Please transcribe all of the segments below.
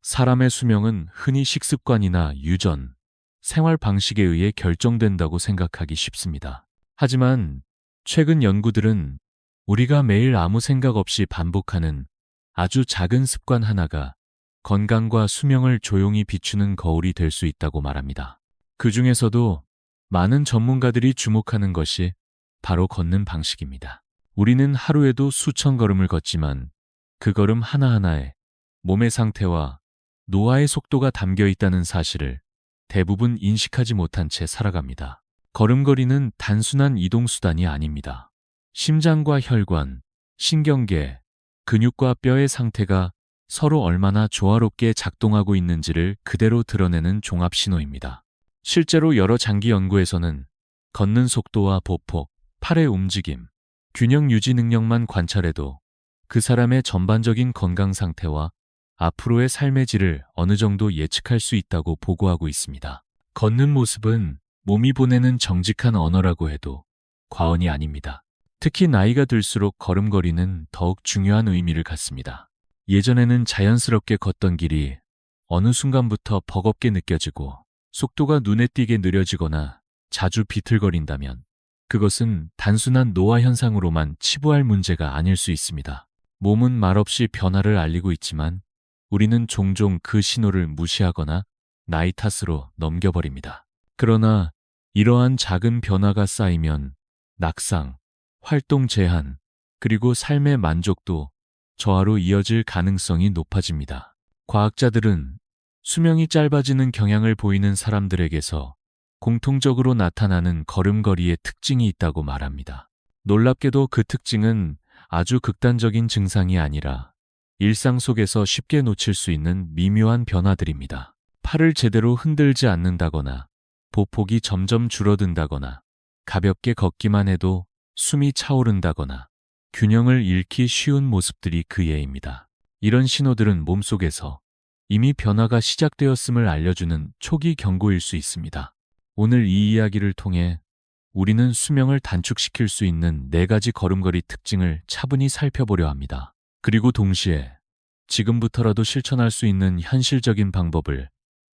사람의 수명은 흔히 식습관이나 유전, 생활 방식에 의해 결정된다고 생각하기 쉽습니다. 하지만 최근 연구들은 우리가 매일 아무 생각 없이 반복하는 아주 작은 습관 하나가 건강과 수명을 조용히 비추는 거울이 될 수 있다고 말합니다. 그 중에서도 많은 전문가들이 주목하는 것이 바로 걷는 방식입니다. 우리는 하루에도 수천 걸음을 걷지만 그 걸음 하나하나에 몸의 상태와 노화의 속도가 담겨 있다는 사실을 대부분 인식하지 못한 채 살아갑니다. 걸음걸이는 단순한 이동수단이 아닙니다. 심장과 혈관, 신경계, 근육과 뼈의 상태가 서로 얼마나 조화롭게 작동하고 있는지를 그대로 드러내는 종합신호입니다. 실제로 여러 장기 연구에서는 걷는 속도와 보폭, 팔의 움직임, 균형 유지 능력만 관찰해도 그 사람의 전반적인 건강 상태와 앞으로의 삶의 질을 어느 정도 예측할 수 있다고 보고하고 있습니다. 걷는 모습은 몸이 보내는 정직한 언어라고 해도 과언이 아닙니다. 특히 나이가 들수록 걸음걸이는 더욱 중요한 의미를 갖습니다. 예전에는 자연스럽게 걷던 길이 어느 순간부터 버겁게 느껴지고 속도가 눈에 띄게 느려지거나 자주 비틀거린다면 그것은 단순한 노화 현상으로만 치부할 문제가 아닐 수 있습니다. 몸은 말없이 변화를 알리고 있지만 우리는 종종 그 신호를 무시하거나 나이 탓으로 넘겨버립니다. 그러나 이러한 작은 변화가 쌓이면 낙상, 활동 제한, 그리고 삶의 만족도 저하로 이어질 가능성이 높아집니다. 과학자들은 수명이 짧아지는 경향을 보이는 사람들에게서 공통적으로 나타나는 걸음걸이의 특징이 있다고 말합니다. 놀랍게도 그 특징은 아주 극단적인 증상이 아니라 일상 속에서 쉽게 놓칠 수 있는 미묘한 변화들입니다. 팔을 제대로 흔들지 않는다거나, 보폭이 점점 줄어든다거나, 가볍게 걷기만 해도 숨이 차오른다거나, 균형을 잃기 쉬운 모습들이 그 예입니다. 이런 신호들은 몸속에서 이미 변화가 시작되었음을 알려주는 초기 경고일 수 있습니다. 오늘 이 이야기를 통해 우리는 수명을 단축시킬 수 있는 4가지 걸음걸이 특징을 차분히 살펴보려 합니다. 그리고 동시에 지금부터라도 실천할 수 있는 현실적인 방법을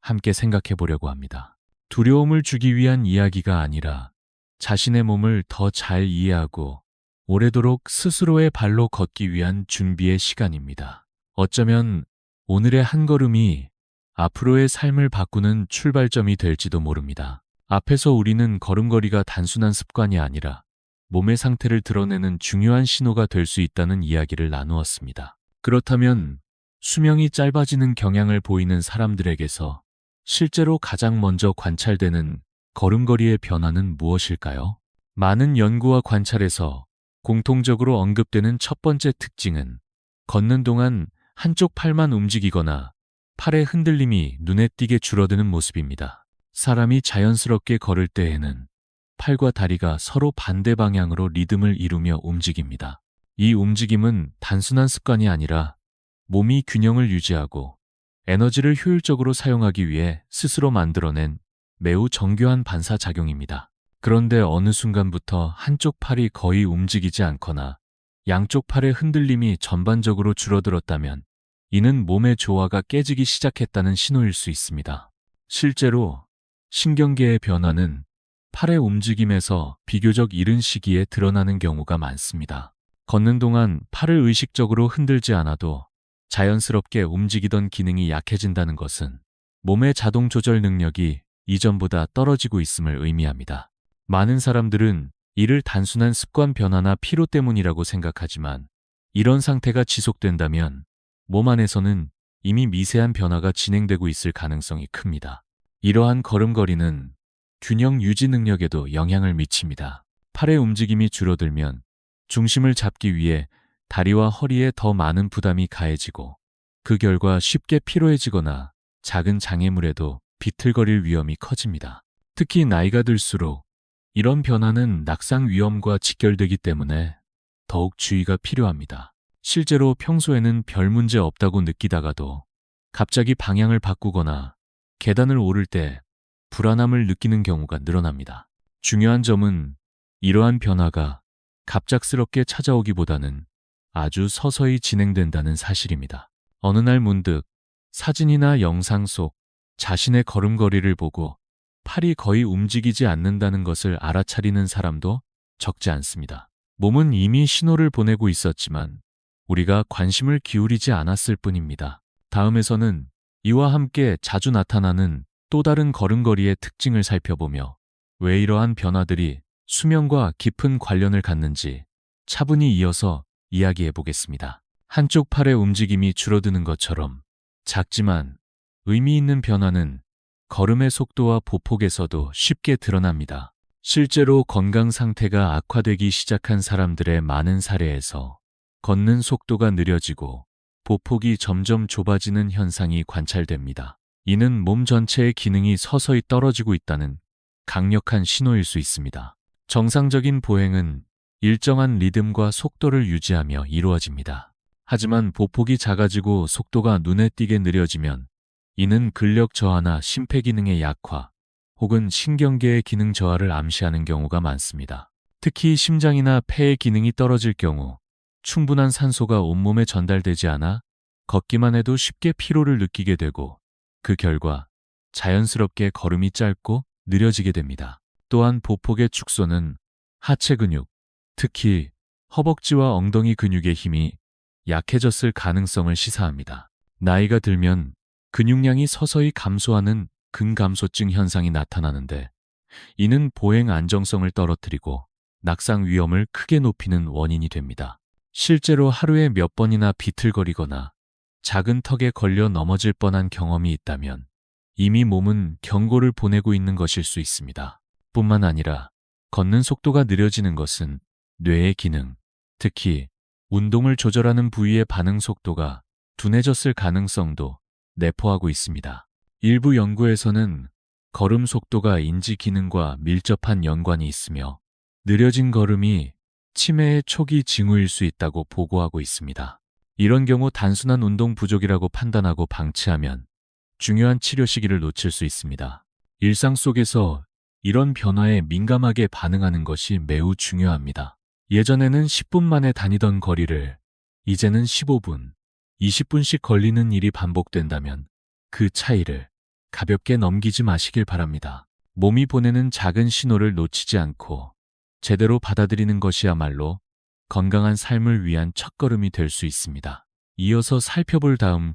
함께 생각해 보려고 합니다. 두려움을 주기 위한 이야기가 아니라 자신의 몸을 더 잘 이해하고 오래도록 스스로의 발로 걷기 위한 준비의 시간입니다. 어쩌면 오늘의 한 걸음이 앞으로의 삶을 바꾸는 출발점이 될지도 모릅니다. 앞에서 우리는 걸음걸이가 단순한 습관이 아니라 몸의 상태를 드러내는 중요한 신호가 될 수 있다는 이야기를 나누었습니다. 그렇다면 수명이 짧아지는 경향을 보이는 사람들에게서 실제로 가장 먼저 관찰되는 걸음걸이의 변화는 무엇일까요? 많은 연구와 관찰에서 공통적으로 언급되는 첫 번째 특징은 걷는 동안 한쪽 팔만 움직이거나 팔의 흔들림이 눈에 띄게 줄어드는 모습입니다. 사람이 자연스럽게 걸을 때에는 팔과 다리가 서로 반대 방향으로 리듬을 이루며 움직입니다. 이 움직임은 단순한 습관이 아니라 몸이 균형을 유지하고 에너지를 효율적으로 사용하기 위해 스스로 만들어낸 매우 정교한 반사작용입니다. 그런데 어느 순간부터 한쪽 팔이 거의 움직이지 않거나 양쪽 팔의 흔들림이 전반적으로 줄어들었다면 이는 몸의 조화가 깨지기 시작했다는 신호일 수 있습니다. 실제로 신경계의 변화는 팔의 움직임에서 비교적 이른 시기에 드러나는 경우가 많습니다. 걷는 동안 팔을 의식적으로 흔들지 않아도 자연스럽게 움직이던 기능이 약해진다는 것은 몸의 자동 조절 능력이 이전보다 떨어지고 있음을 의미합니다. 많은 사람들은 이를 단순한 습관 변화나 피로 때문이라고 생각하지만 이런 상태가 지속된다면 몸 안에서는 이미 미세한 변화가 진행되고 있을 가능성이 큽니다. 이러한 걸음걸이는 균형 유지 능력에도 영향을 미칩니다. 팔의 움직임이 줄어들면 중심을 잡기 위해 다리와 허리에 더 많은 부담이 가해지고 그 결과 쉽게 피로해지거나 작은 장애물에도 비틀거릴 위험이 커집니다. 특히 나이가 들수록 이런 변화는 낙상 위험과 직결되기 때문에 더욱 주의가 필요합니다. 실제로 평소에는 별 문제 없다고 느끼다가도 갑자기 방향을 바꾸거나 계단을 오를 때 불안함을 느끼는 경우가 늘어납니다. 중요한 점은 이러한 변화가 갑작스럽게 찾아오기보다는 아주 서서히 진행된다는 사실입니다. 어느 날 문득 사진이나 영상 속 자신의 걸음걸이를 보고 팔이 거의 움직이지 않는다는 것을 알아차리는 사람도 적지 않습니다. 몸은 이미 신호를 보내고 있었지만 우리가 관심을 기울이지 않았을 뿐입니다. 다음에서는 이와 함께 자주 나타나는 또 다른 걸음걸이의 특징을 살펴보며 왜 이러한 변화들이 수면과 깊은 관련을 갖는지 차분히 이어서 이야기해 보겠습니다. 한쪽 팔의 움직임이 줄어드는 것처럼 작지만 의미 있는 변화는 걸음의 속도와 보폭에서도 쉽게 드러납니다. 실제로 건강 상태가 악화되기 시작한 사람들의 많은 사례에서 걷는 속도가 느려지고 보폭이 점점 좁아지는 현상이 관찰됩니다. 이는 몸 전체의 기능이 서서히 떨어지고 있다는 강력한 신호일 수 있습니다. 정상적인 보행은 일정한 리듬과 속도를 유지하며 이루어집니다. 하지만 보폭이 작아지고 속도가 눈에 띄게 느려지면 이는 근력 저하나 심폐기능의 약화 혹은 신경계의 기능 저하를 암시하는 경우가 많습니다. 특히 심장이나 폐의 기능이 떨어질 경우 충분한 산소가 온몸에 전달되지 않아 걷기만 해도 쉽게 피로를 느끼게 되고 그 결과 자연스럽게 걸음이 짧고 느려지게 됩니다. 또한 보폭의 축소는 하체 근육, 특히 허벅지와 엉덩이 근육의 힘이 약해졌을 가능성을 시사합니다. 나이가 들면 근육량이 서서히 감소하는 근감소증 현상이 나타나는데 이는 보행 안정성을 떨어뜨리고 낙상 위험을 크게 높이는 원인이 됩니다. 실제로 하루에 몇 번이나 비틀거리거나 작은 턱에 걸려 넘어질 뻔한 경험이 있다면 이미 몸은 경고를 보내고 있는 것일 수 있습니다. 뿐만 아니라 걷는 속도가 느려지는 것은 뇌의 기능, 특히 운동을 조절하는 부위의 반응 속도가 둔해졌을 가능성도 내포하고 있습니다. 일부 연구에서는 걸음 속도가 인지 기능과 밀접한 연관이 있으며 느려진 걸음이 치매의 초기 징후일 수 있다고 보고하고 있습니다. 이런 경우 단순한 운동 부족이라고 판단하고 방치하면 중요한 치료 시기를 놓칠 수 있습니다. 일상 속에서 이런 변화에 민감하게 반응하는 것이 매우 중요합니다. 예전에는 10분 만에 다니던 거리를 이제는 15분, 20분씩 걸리는 일이 반복된다면 그 차이를 가볍게 넘기지 마시길 바랍니다. 몸이 보내는 작은 신호를 놓치지 않고 제대로 받아들이는 것이야말로 건강한 삶을 위한 첫걸음이 될 수 있습니다. 이어서 살펴볼 다음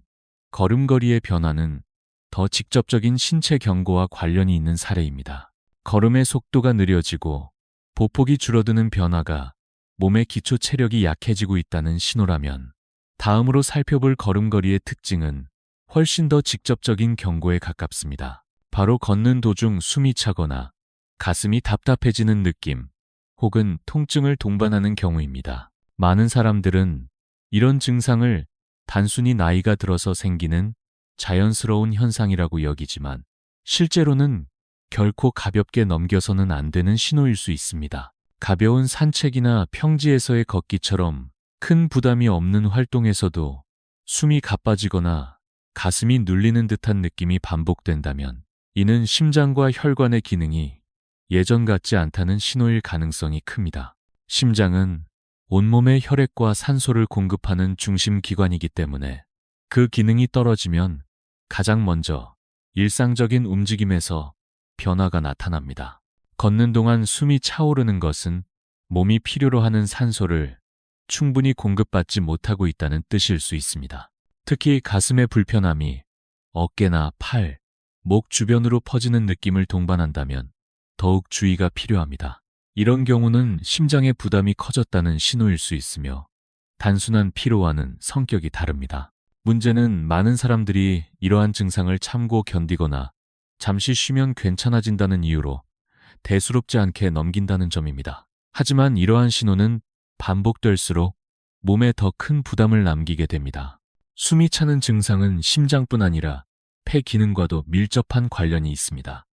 걸음걸이의 변화는 더 직접적인 신체 경고와 관련이 있는 사례입니다. 걸음의 속도가 느려지고 보폭이 줄어드는 변화가 몸의 기초 체력이 약해지고 있다는 신호라면 다음으로 살펴볼 걸음걸이의 특징은 훨씬 더 직접적인 경고에 가깝습니다. 바로 걷는 도중 숨이 차거나 가슴이 답답해지는 느낌 혹은 통증을 동반하는 경우입니다. 많은 사람들은 이런 증상을 단순히 나이가 들어서 생기는 자연스러운 현상이라고 여기지만 실제로는 결코 가볍게 넘겨서는 안 되는 신호일 수 있습니다. 가벼운 산책이나 평지에서의 걷기처럼 큰 부담이 없는 활동에서도 숨이 가빠지거나 가슴이 눌리는 듯한 느낌이 반복된다면 이는 심장과 혈관의 기능이 예전 같지 않다는 신호일 가능성이 큽니다. 심장은 온몸의 혈액과 산소를 공급하는 중심 기관이기 때문에 그 기능이 떨어지면 가장 먼저 일상적인 움직임에서 변화가 나타납니다. 걷는 동안 숨이 차오르는 것은 몸이 필요로 하는 산소를 충분히 공급받지 못하고 있다는 뜻일 수 있습니다. 특히 가슴의 불편함이 어깨나 팔, 목 주변으로 퍼지는 느낌을 동반한다면 더욱 주의가 필요합니다. 이런 경우는 심장의 부담이 커졌다는 신호일 수 있으며 단순한 피로와는 성격이 다릅니다. 문제는 많은 사람들이 이러한 증상을 참고 견디거나 잠시 쉬면 괜찮아진다는 이유로 대수롭지 않게 넘긴다는 점입니다. 하지만 이러한 신호는 반복될수록 몸에 더 큰 부담을 남기게 됩니다. 숨이 차는 증상은 심장뿐 아니라 폐 기능과도 밀접한 관련이 있습니다.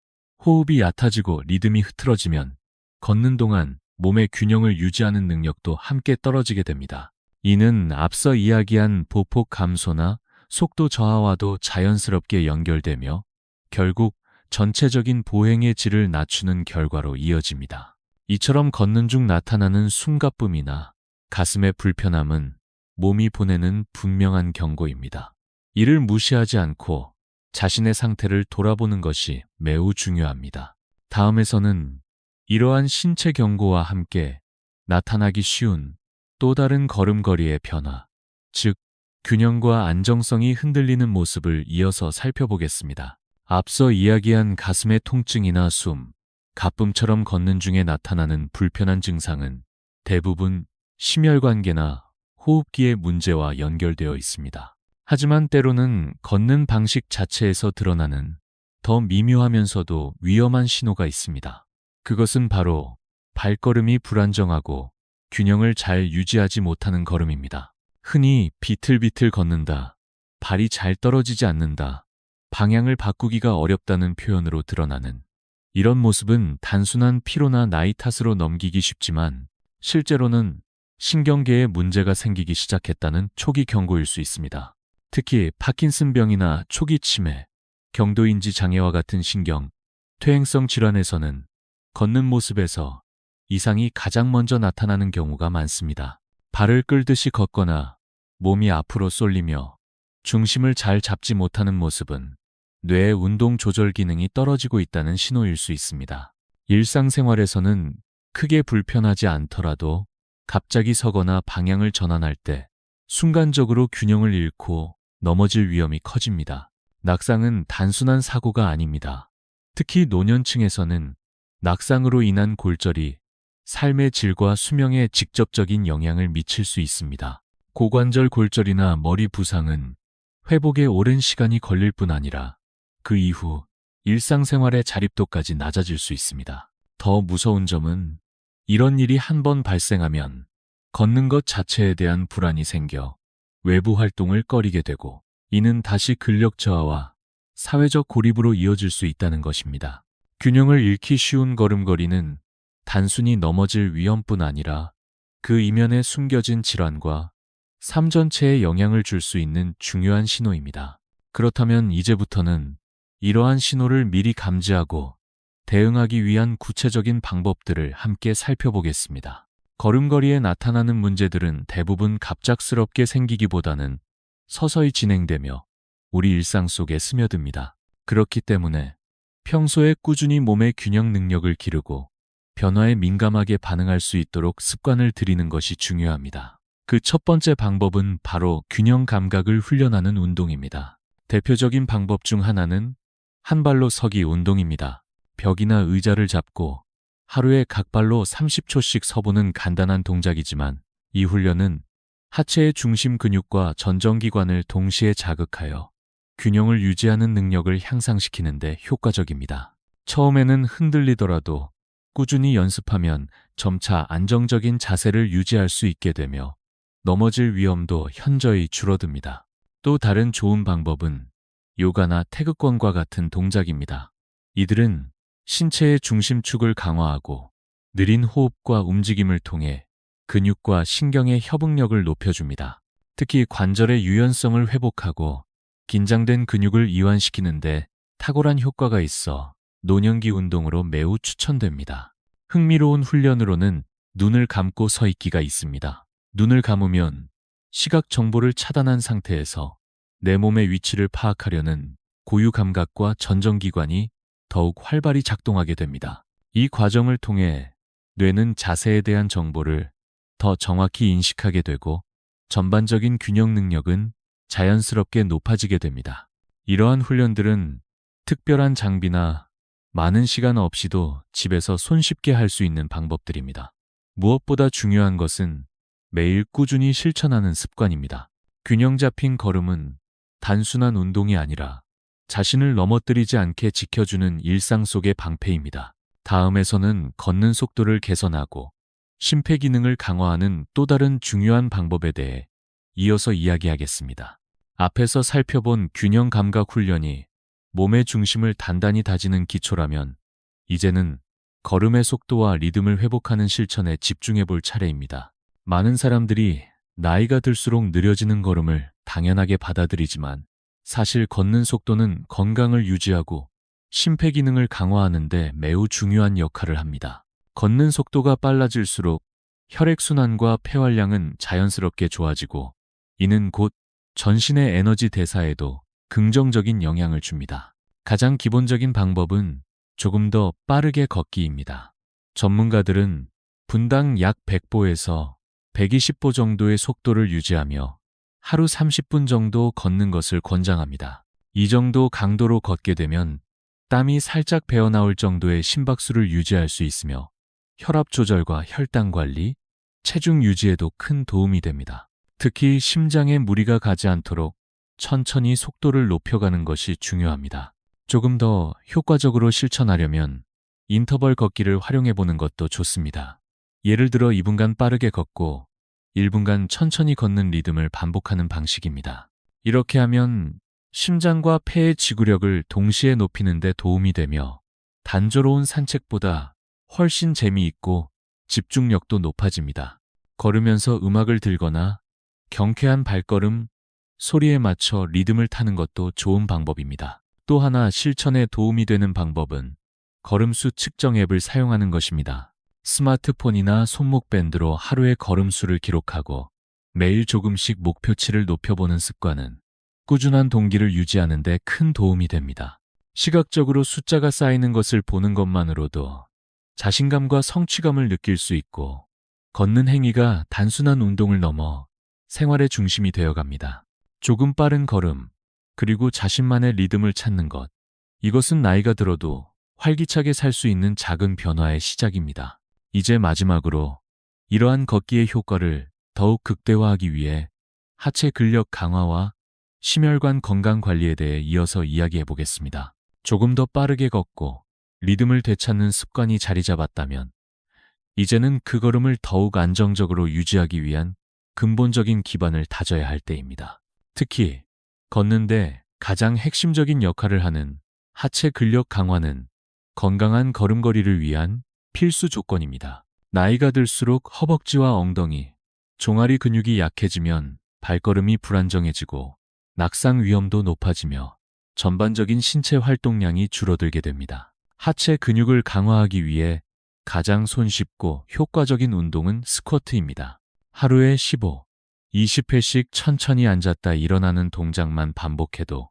호흡이 얕아지고 리듬이 흐트러지면 걷는 동안 몸의 균형을 유지하는 능력도 함께 떨어지게 됩니다. 이는 앞서 이야기한 보폭 감소나 속도 저하와도 자연스럽게 연결되며 결국 전체적인 보행의 질을 낮추는 결과로 이어집니다. 이처럼 걷는 중 나타나는 숨가쁨이나 가슴의 불편함은 몸이 보내는 분명한 경고입니다. 이를 무시하지 않고 자신의 상태를 돌아보는 것이 매우 중요합니다. 다음에서는 이러한 신체 경고와 함께 나타나기 쉬운 또 다른 걸음걸이의 변화, 즉 균형과 안정성이 흔들리는 모습을 이어서 살펴보겠습니다. 앞서 이야기한 가슴의 통증이나 숨, 가쁨처럼 걷는 중에 나타나는 불편한 증상은 대부분 심혈관계나 호흡기의 문제와 연결되어 있습니다. 하지만 때로는 걷는 방식 자체에서 드러나는 더 미묘하면서도 위험한 신호가 있습니다. 그것은 바로 발걸음이 불안정하고 균형을 잘 유지하지 못하는 걸음입니다. 흔히 비틀비틀 걷는다, 발이 잘 떨어지지 않는다, 방향을 바꾸기가 어렵다는 표현으로 드러나는 이런 모습은 단순한 피로나 나이 탓으로 넘기기 쉽지만 실제로는 신경계에 문제가 생기기 시작했다는 초기 경고일 수 있습니다. 특히 파킨슨병이나 초기 치매, 경도인지 장애와 같은 신경, 퇴행성 질환에서는 걷는 모습에서 이상이 가장 먼저 나타나는 경우가 많습니다. 발을 끌듯이 걷거나 몸이 앞으로 쏠리며 중심을 잘 잡지 못하는 모습은 뇌의 운동 조절 기능이 떨어지고 있다는 신호일 수 있습니다. 일상생활에서는 크게 불편하지 않더라도 갑자기 서거나 방향을 전환할 때 순간적으로 균형을 잃고 넘어질 위험이 커집니다. 낙상은 단순한 사고가 아닙니다. 특히 노년층에서는 낙상으로 인한 골절이 삶의 질과 수명에 직접적인 영향을 미칠 수 있습니다. 고관절 골절이나 머리 부상은 회복에 오랜 시간이 걸릴 뿐 아니라 그 이후 일상생활의 자립도까지 낮아질 수 있습니다. 더 무서운 점은 이런 일이 한 번 발생하면 걷는 것 자체에 대한 불안이 생겨 외부 활동을 꺼리게 되고 이는 다시 근력 저하와 사회적 고립으로 이어질 수 있다는 것입니다. 균형을 잃기 쉬운 걸음걸이는 단순히 넘어질 위험뿐 아니라 그 이면에 숨겨진 질환과 삶 전체에 영향을 줄 수 있는 중요한 신호입니다. 그렇다면 이제부터는 이러한 신호를 미리 감지하고 대응하기 위한 구체적인 방법들을 함께 살펴보겠습니다. 걸음걸이에 나타나는 문제들은 대부분 갑작스럽게 생기기보다는 서서히 진행되며 우리 일상 속에 스며듭니다. 그렇기 때문에 평소에 꾸준히 몸의 균형 능력을 기르고 변화에 민감하게 반응할 수 있도록 습관을 들이는 것이 중요합니다. 그 첫 번째 방법은 바로 균형 감각을 훈련하는 운동입니다. 대표적인 방법 중 하나는 한 발로 서기 운동입니다. 벽이나 의자를 잡고 하루에 각 발로 30초씩 서보는 간단한 동작이지만 이 훈련은 하체의 중심 근육과 전정기관을 동시에 자극하여 균형을 유지하는 능력을 향상시키는 데 효과적입니다. 처음에는 흔들리더라도 꾸준히 연습하면 점차 안정적인 자세를 유지할 수 있게 되며 넘어질 위험도 현저히 줄어듭니다. 또 다른 좋은 방법은 요가나 태극권과 같은 동작입니다. 이들은 신체의 중심축을 강화하고 느린 호흡과 움직임을 통해 근육과 신경의 협응력을 높여줍니다. 특히 관절의 유연성을 회복하고 긴장된 근육을 이완시키는데 탁월한 효과가 있어 노년기 운동으로 매우 추천됩니다. 흥미로운 훈련으로는 눈을 감고 서 있기가 있습니다. 눈을 감으면 시각 정보를 차단한 상태에서 내 몸의 위치를 파악하려는 고유 감각과 전정기관이 더욱 활발히 작동하게 됩니다. 이 과정을 통해 뇌는 자세에 대한 정보를 더 정확히 인식하게 되고 전반적인 균형 능력은 자연스럽게 높아지게 됩니다. 이러한 훈련들은 특별한 장비나 많은 시간 없이도 집에서 손쉽게 할 수 있는 방법들입니다. 무엇보다 중요한 것은 매일 꾸준히 실천하는 습관입니다. 균형 잡힌 걸음은 단순한 운동이 아니라 자신을 넘어뜨리지 않게 지켜주는 일상 속의 방패입니다. 다음에서는 걷는 속도를 개선하고 심폐기능을 강화하는 또 다른 중요한 방법에 대해 이어서 이야기하겠습니다. 앞에서 살펴본 균형 감각 훈련이 몸의 중심을 단단히 다지는 기초라면 이제는 걸음의 속도와 리듬을 회복하는 실천에 집중해 볼 차례입니다. 많은 사람들이 나이가 들수록 느려지는 걸음을 당연하게 받아들이지만 사실 걷는 속도는 건강을 유지하고 심폐기능을 강화하는 데 매우 중요한 역할을 합니다. 걷는 속도가 빨라질수록 혈액순환과 폐활량은 자연스럽게 좋아지고 이는 곧 전신의 에너지 대사에도 긍정적인 영향을 줍니다. 가장 기본적인 방법은 조금 더 빠르게 걷기입니다. 전문가들은 분당 약 100보에서 120보 정도의 속도를 유지하며 하루 30분 정도 걷는 것을 권장합니다. 이 정도 강도로 걷게 되면 땀이 살짝 배어나올 정도의 심박수를 유지할 수 있으며 혈압 조절과 혈당 관리, 체중 유지에도 큰 도움이 됩니다. 특히 심장에 무리가 가지 않도록 천천히 속도를 높여가는 것이 중요합니다. 조금 더 효과적으로 실천하려면 인터벌 걷기를 활용해보는 것도 좋습니다. 예를 들어 2분간 빠르게 걷고 1분간 천천히 걷는 리듬을 반복하는 방식입니다. 이렇게 하면 심장과 폐의 지구력을 동시에 높이는 데 도움이 되며 단조로운 산책보다 훨씬 재미있고 집중력도 높아집니다. 걸으면서 음악을 들거나 경쾌한 발걸음, 소리에 맞춰 리듬을 타는 것도 좋은 방법입니다. 또 하나 실천에 도움이 되는 방법은 걸음수 측정 앱을 사용하는 것입니다. 스마트폰이나 손목 밴드로 하루의 걸음수를 기록하고 매일 조금씩 목표치를 높여보는 습관은 꾸준한 동기를 유지하는 데 큰 도움이 됩니다. 시각적으로 숫자가 쌓이는 것을 보는 것만으로도 자신감과 성취감을 느낄 수 있고 걷는 행위가 단순한 운동을 넘어 생활의 중심이 되어갑니다. 조금 빠른 걸음, 그리고 자신만의 리듬을 찾는 것. 이것은 나이가 들어도 활기차게 살 수 있는 작은 변화의 시작입니다. 이제 마지막으로 이러한 걷기의 효과를 더욱 극대화하기 위해 하체 근력 강화와 심혈관 건강 관리에 대해 이어서 이야기해 보겠습니다. 조금 더 빠르게 걷고 리듬을 되찾는 습관이 자리 잡았다면 이제는 그 걸음을 더욱 안정적으로 유지하기 위한 근본적인 기반을 다져야 할 때입니다. 특히 걷는데 가장 핵심적인 역할을 하는 하체 근력 강화는 건강한 걸음걸이를 위한 필수 조건입니다. 나이가 들수록 허벅지와 엉덩이, 종아리 근육이 약해지면 발걸음이 불안정해지고 낙상 위험도 높아지며 전반적인 신체 활동량이 줄어들게 됩니다. 하체 근육을 강화하기 위해 가장 손쉽고 효과적인 운동은 스쿼트입니다. 하루에 15, 20회씩 천천히 앉았다 일어나는 동작만 반복해도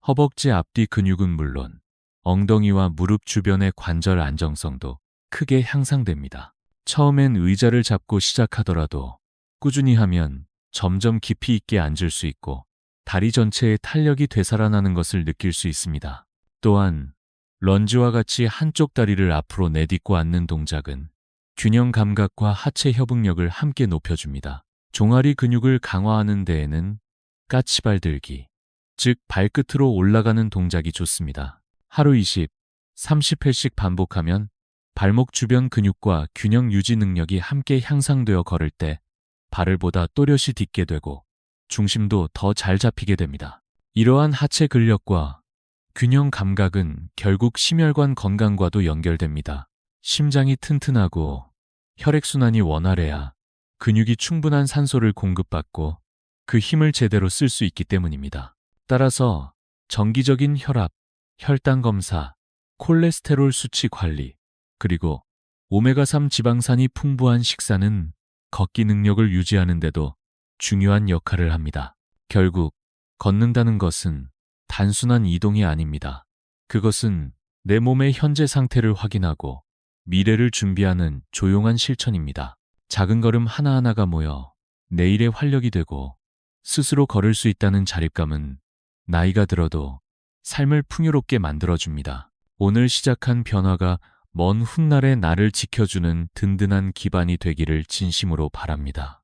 허벅지 앞뒤 근육은 물론 엉덩이와 무릎 주변의 관절 안정성도 크게 향상됩니다. 처음엔 의자를 잡고 시작하더라도 꾸준히 하면 점점 깊이 있게 앉을 수 있고 다리 전체의 탄력이 되살아나는 것을 느낄 수 있습니다. 또한 런지와 같이 한쪽 다리를 앞으로 내딛고 앉는 동작은 균형 감각과 하체 협응력을 함께 높여줍니다. 종아리 근육을 강화하는 데에는 까치발 들기, 즉 발끝으로 올라가는 동작이 좋습니다. 하루 20, 30회씩 반복하면 발목 주변 근육과 균형 유지 능력이 함께 향상되어 걸을 때 발을 보다 또렷이 딛게 되고 중심도 더 잘 잡히게 됩니다. 이러한 하체 근력과 균형 감각은 결국 심혈관 건강과도 연결됩니다. 심장이 튼튼하고 혈액순환이 원활해야 근육이 충분한 산소를 공급받고 그 힘을 제대로 쓸 수 있기 때문입니다. 따라서 정기적인 혈압, 혈당 검사, 콜레스테롤 수치 관리, 그리고 오메가3 지방산이 풍부한 식사는 걷기 능력을 유지하는 데도 중요한 역할을 합니다. 결국 걷는다는 것은 단순한 이동이 아닙니다. 그것은 내 몸의 현재 상태를 확인하고 미래를 준비하는 조용한 실천입니다. 작은 걸음 하나하나가 모여 내일의 활력이 되고 스스로 걸을 수 있다는 자립감은 나이가 들어도 삶을 풍요롭게 만들어줍니다. 오늘 시작한 변화가 먼 훗날의 나를 지켜주는 든든한 기반이 되기를 진심으로 바랍니다.